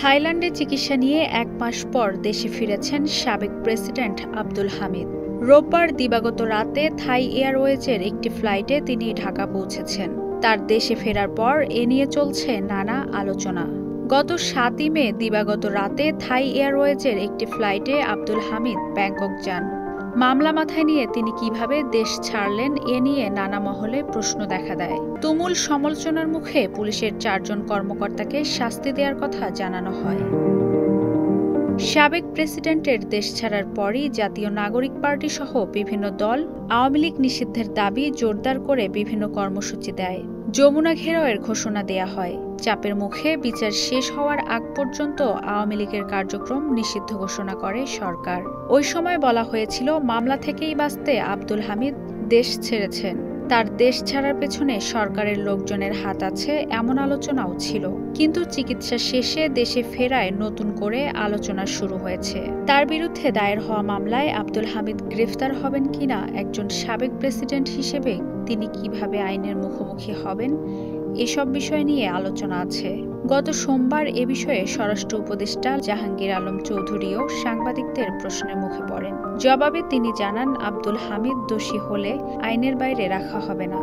থাইল্যান্ডে চিকিৎসা নিয়ে ১ মাস পর দেশে ফিরেছেন সাবেক প্রেসিডেন্ট আব্দুল হামিদ। রোববার দিবাগত রাতে থাই এয়ারওয়েজের একটি ফ্লাইটে তিনি ঢাকা পৌঁছেছেন। তার দেশে ফেরার পর এ নিয়ে চলছে নানা আলোচনা। গত ৭ই মে দিবাগত রাতে থাই এয়ারওয়েজের একটি ফ্লাইটে আব্দুল হামিদ ব্যাংকক যান। মামলা মাথায় নিয়ে তিনি কিভাবে দেশ ছাড়লেন এ নিয়ে নানা মহলে প্রশ্ন দেখা দেয়। তুমুল সমালোচনার মুখে পুলিশের ৪ জন কর্মকর্তাকে শাস্তি দেওয়ার কথা জানানো হয়। সাবেক প্রেসিডেন্টের দেশ ছাড়ার পরই জাতীয় নাগরিক পার্টি সহ বিভিন্ন দল আওয়ামী লীগ নিষিদ্ধের দাবি জোরদার করে বিভিন্ন কর্মসূচি দেয়। যমুনা ঘেরাওয়ের ঘোষণা দেয়া হয়। চাপের মুখে বিচার শেষ হওয়ার আগ পর্যন্ত আওয়ামী লীগের কার্যক্রম নিষিদ্ধ ঘোষণা করে সরকার। ওই সময় বলা হয়েছিল মামলা থেকেই বাঁচতে আব্দুল হামিদ দেশ ছেড়েছেন। তার দেশ ছাড়ার পেছনে সরকারের লোকজনের হাত আছে এমন আলোচনাও ছিল। কিন্তু চিকিৎসা শেষে দেশে ফেরায় নতুন করে আলোচনা শুরু হয়েছে। তার বিরুদ্ধে দায়ের হওয়া মামলায় আব্দুল হামিদ গ্রেফতার হবেন কিনা, একজন সাবেক প্রেসিডেন্ট হিসেবে তিনি কিভাবে আইনের মুখোমুখি হবেন, এসব বিষয় নিয়ে আলোচনা আছে। গত সোমবার এ বিষয়ে স্বরাষ্ট্র উপদেষ্টা জাহাঙ্গীর আলম চৌধুরীও সাংবাদিকদের প্রশ্নের মুখে পড়েন। জবাবে তিনি জানান, আব্দুল হামিদ দোষী হলে আইনের বাইরে রাখা হবে না।